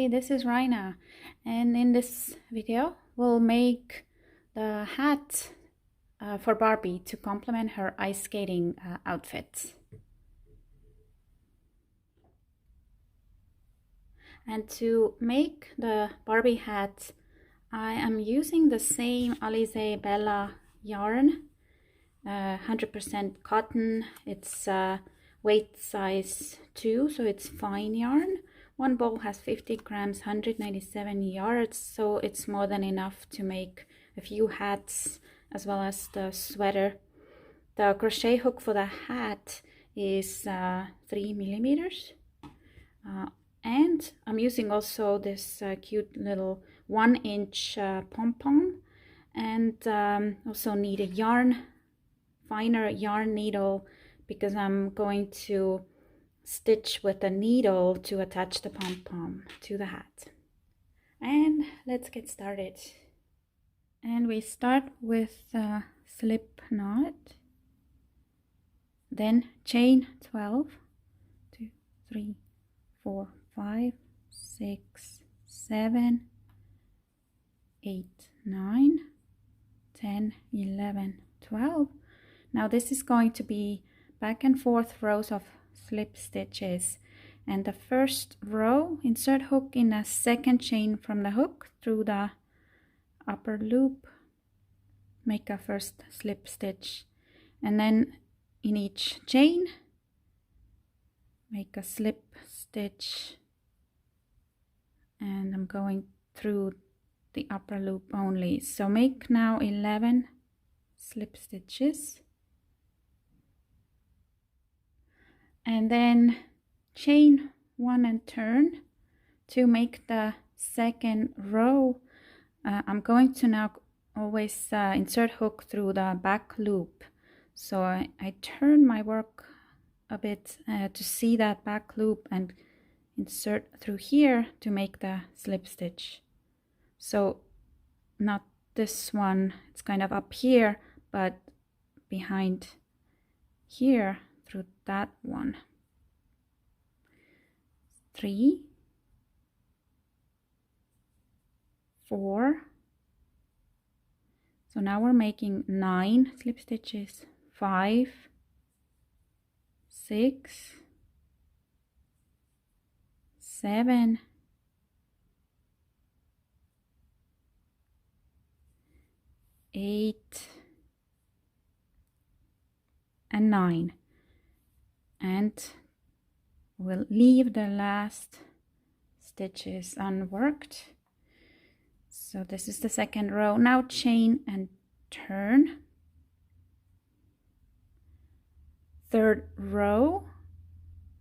Hi, this is Raina, and in this video we'll make the hat for Barbie to complement her ice skating outfit. And to make the Barbie hat, I am using the same Alize Bella yarn, 100% cotton. It's weight size 2, so it's fine yarn. One ball has 50 grams, 197 yards, so it's more than enough to make a few hats as well as the sweater. The crochet hook for the hat is 3 millimeters. And I'm using also this cute little 1-inch pom-pom, and also need a finer yarn needle because I'm going to stitch with a needle to attach the pom-pom to the hat. And let's get started. And we start with a slip knot, then chain 12, 2, 3, 4, 5, 6, 7, 8, 9, 10, 11, 12. Now this is going to be back and forth rows of slip stitches, and the first row, insert hook in a second chain from the hook through the upper loop, make a first slip stitch, and then in each chain make a slip stitch, and I'm going through the upper loop only. So make now 11 slip stitches, and then chain 1 and turn to make the second row. I'm going to now always insert hook through the back loop, so I turn my work a bit to see that back loop and insert through here to make the slip stitch. So not this one, it's kind of up here, but behind here through that one. 3, 4. So now we're making 9 slip stitches. 5, 6, 7, 8, and 9. And we'll leave the last stitches unworked. So this is the second row. Now chain and turn. Third row,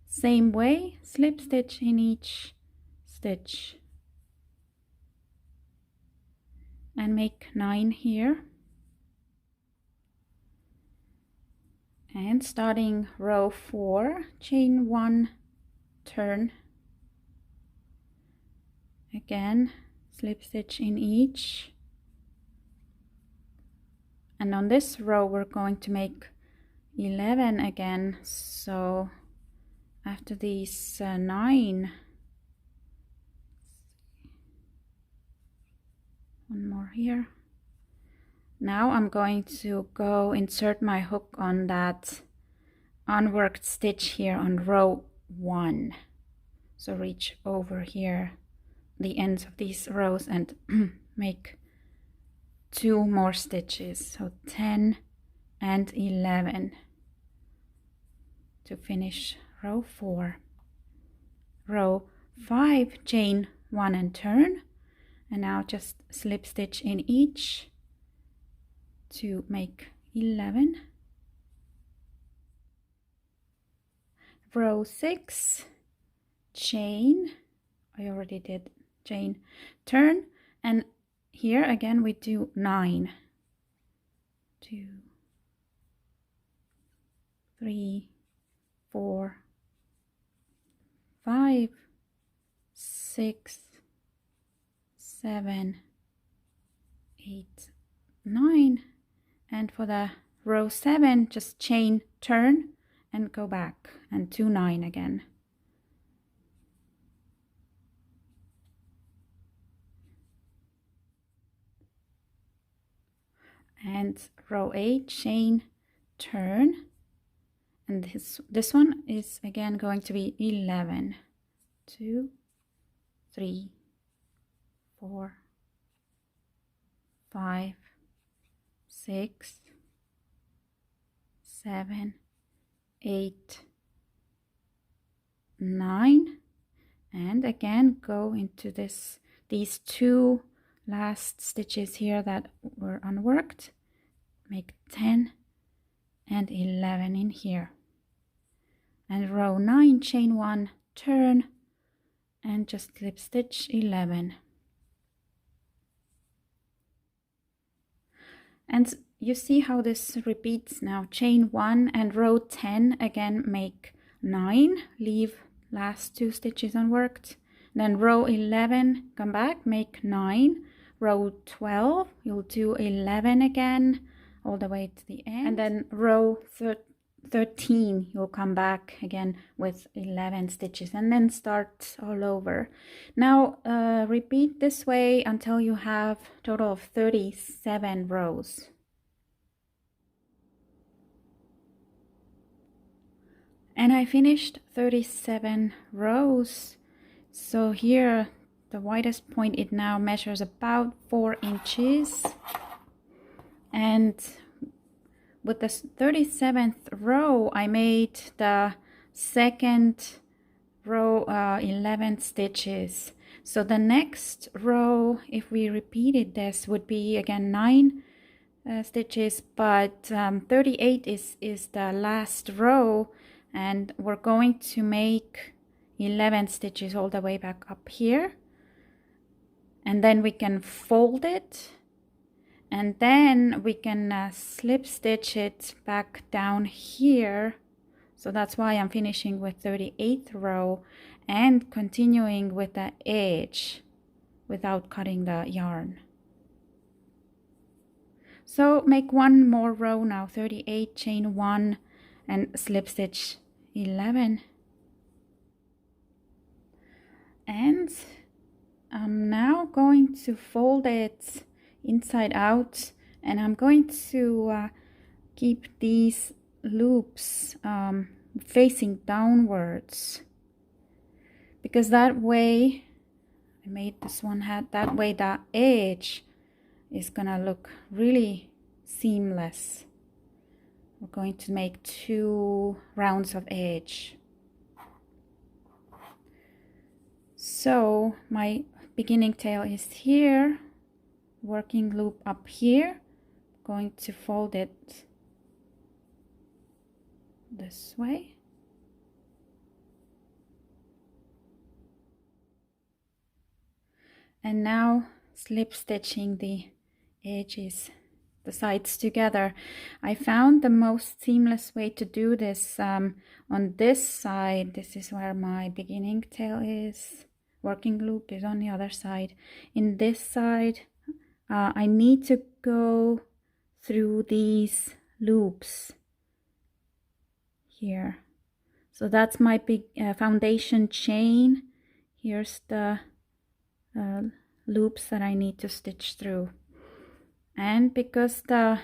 same way, slip stitch in each stitch, and make 9 here. And starting row 4, chain 1, turn, again slip stitch in each, and on this row we're going to make 11 again. So after these 9, one more here. Now I'm going to go insert my hook on that unworked stitch here on row 1. So reach over here, the ends of these rows, and make 2 more stitches. So 10 and 11 to finish row 4. Row 5, chain 1 and turn, and now just slip stitch in each to make 11. Row 6, chain, I already did chain, turn, and here again we do 9. 2, 3, 4, 5, 6, 7, 8, 9. And for the row 7, just chain, turn, and go back and 2, 9 again. and row 8, chain, turn, and this one is again going to be 11. 2, 3, 4, 5, 6, 7, 8, 9, and again go into these 2 last stitches here that were unworked. Make 10 and 11 in here, and row 9, chain 1, turn, and just slip stitch 11. And you see how this repeats now. Chain 1 and row 10, again make 9, leave last 2 stitches unworked. Then row 11, come back, make 9. Row 12, you'll do 11 again all the way to the end. And then row 13, you'll come back again with 11 stitches, and then start all over. Now repeat this way until you have a total of 37 rows. And I finished 37 rows. So here the widest point, it now measures about 4 inches, and with the 37th row I made the second row 11 stitches. So the next row, if we repeated this, would be again 9 stitches, but 38 is the last row, and we're going to make 11 stitches all the way back up here, and then we can fold it, and then we can slip stitch it back down here. So that's why I'm finishing with 38th row and continuing with the edge without cutting the yarn. So make one more row now, 38, chain 1 and slip stitch 11. And I'm now going to fold it inside out, and I'm going to keep these loops facing downwards, because that way, I made this one hat, that way the edge is gonna look really seamless. We're going to make 2 rounds of edge. So my beginning tail is here, working loop up here, going to fold it this way, and now slip stitching the edges, the sides together. I found the most seamless way to do this on this side. This is where my beginning tail is, working loop is on the other side. In this side I need to go through these loops here. So that's my big foundation chain. Here's the loops that I need to stitch through, and because the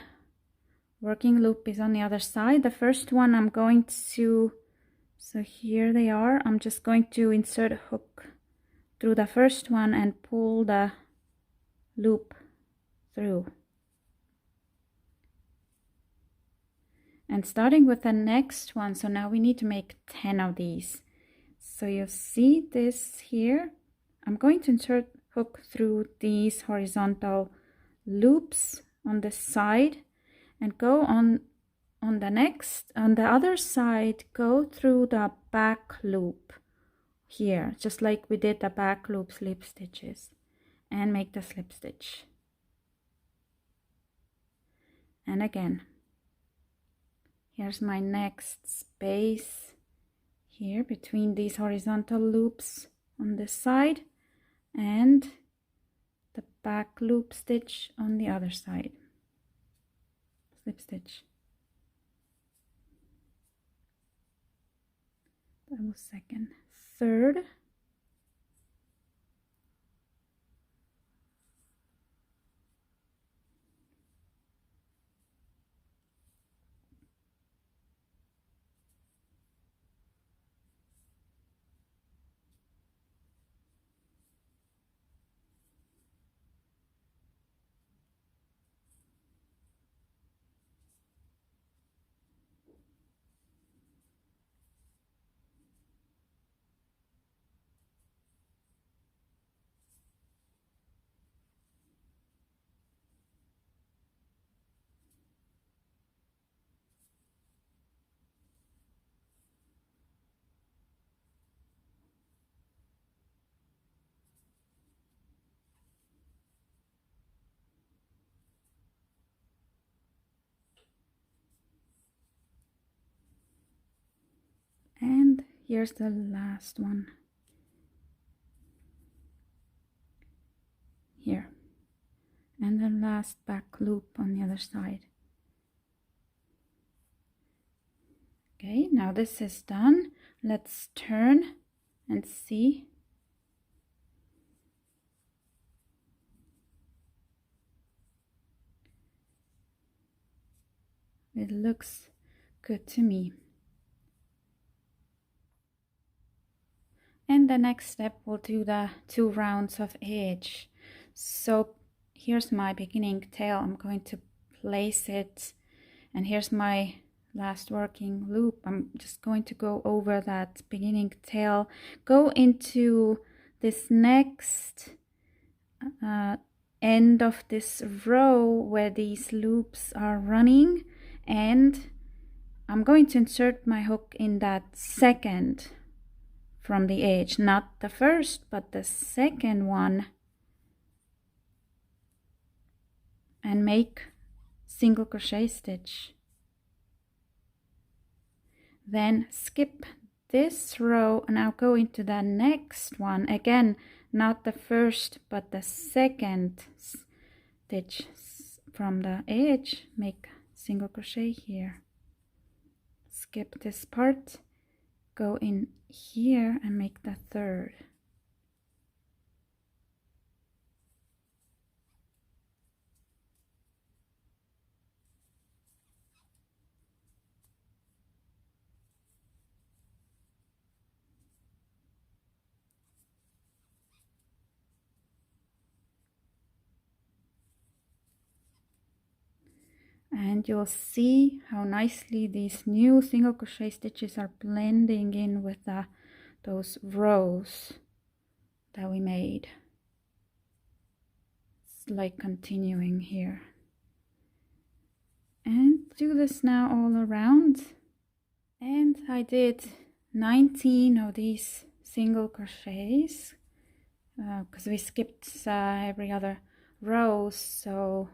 working loop is on the other side, the first one I'm going to, so here they are, I'm just going to insert a hook through the first one and pull the loop through. And starting with the next one, so now we need to make 10 of these. So you see this here, I'm going to insert hook through these horizontal loops on this side, and go on the other side, go through the back loop here, just like we did the back loop slip stitches, and make the slip stitch. And again, here's my next space here between these horizontal loops on this side and the back loop stitch on the other side, slip stitch. That was second, third, And here's the last one here, and the last back loop on the other side. Okay, now this is done. Let's turn and see. It looks good to me. And the next step, we'll do the 2 rounds of edge. So here's my beginning tail. I'm going to place it, and here's my last working loop. I'm just going to go over that beginning tail, go into this next end of this row where these loops are running, and I'm going to insert my hook in that second from the edge, not the first but the second one, and make single crochet stitch. Then skip this row and I'll go into the next one again, not the first but the second stitch from the edge, make single crochet here, skip this part, go in here and make the third. And you'll see how nicely these new single crochet stitches are blending in with those rows that we made. It's like continuing here. And do this now all around. And I did 19 of these single crochets because we skipped every other row, so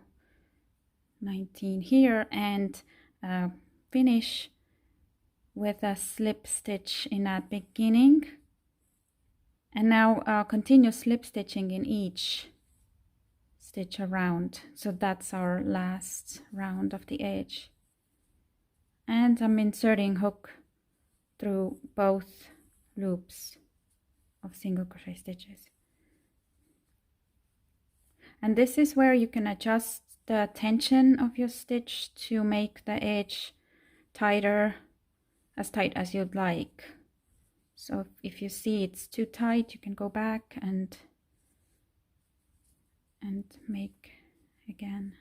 19 here, and finish with a slip stitch in that beginning, and now continue slip stitching in each stitch around. So that's our last round of the edge, and I'm inserting hook through both loops of single crochet stitches. And this is where you can adjust the tension of your stitch to make the edge tighter, as tight as you'd like. So if you see it's too tight, you can go back and make again.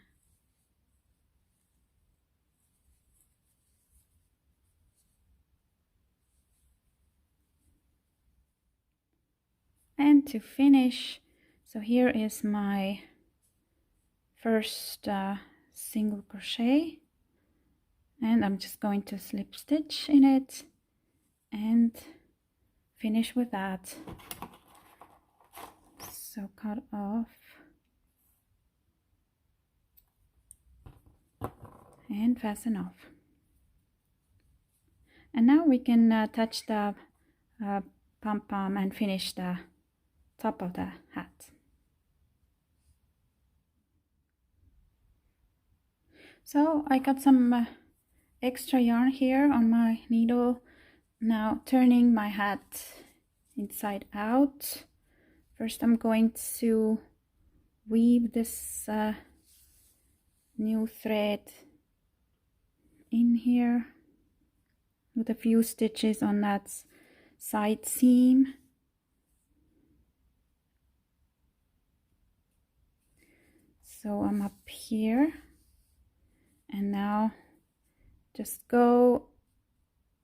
And to finish, so here is my first single crochet, and I'm just going to slip stitch in it and finish with that. So cut off and fasten off. And now we can attach the pom-pom and finish the top of the hat. So I got some extra yarn here on my needle. Now turning my hat inside out. First I'm going to weave this new thread in here with a few stitches on that side seam. So I'm up here, and now just go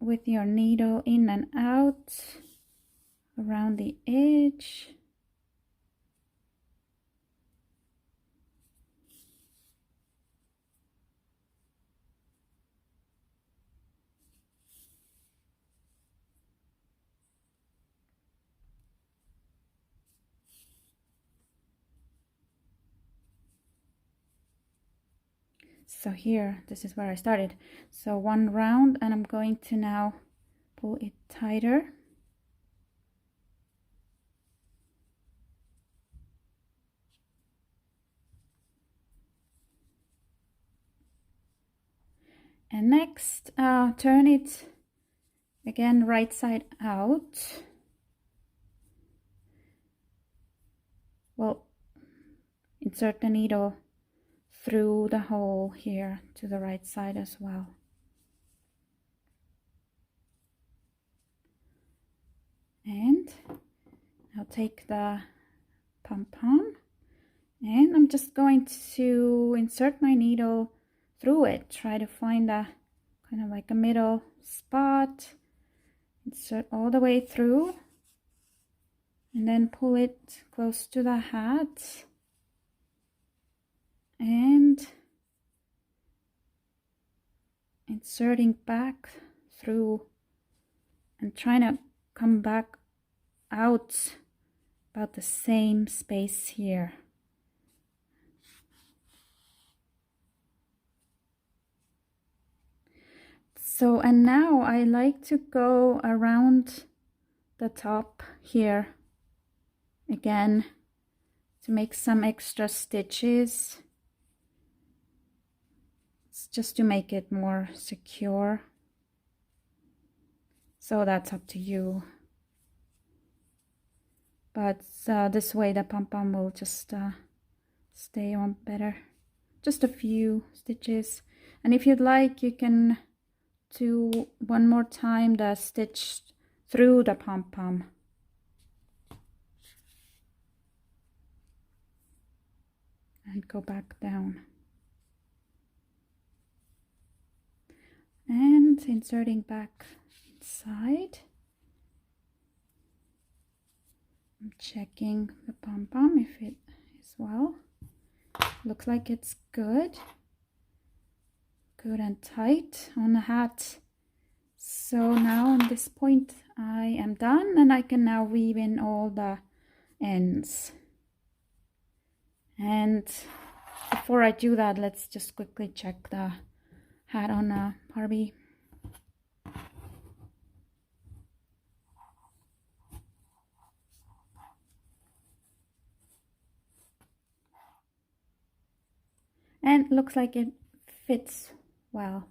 with your needle in and out around the edge. So here, this is where I started. So one round, and I'm going to now pull it tighter. And next, turn it again right side out. Well, insert the needle through the hole here to the right side as well. And I'll take the pom-pom and I'm just going to insert my needle through it. Try to find a kind of like a middle spot. Insert all the way through and then pull it close to the hat and inserting back through and trying to come back out about the same space here. So, and now I like to go around the top here again to make some extra stitches. It's just to make it more secure. So that's up to you. But this way the pom-pom will just stay on better. Just a few stitches. And if you'd like, you can do one more time the stitch through the pom-pom. And go back down. And inserting back inside. I'm checking the pom-pom if it is well. Looks like it's good. Good and tight on the hat. So now on this point I am done and I can now weave in all the ends. And before I do that, let's just quickly check the hat on Barbie. And looks like it fits well.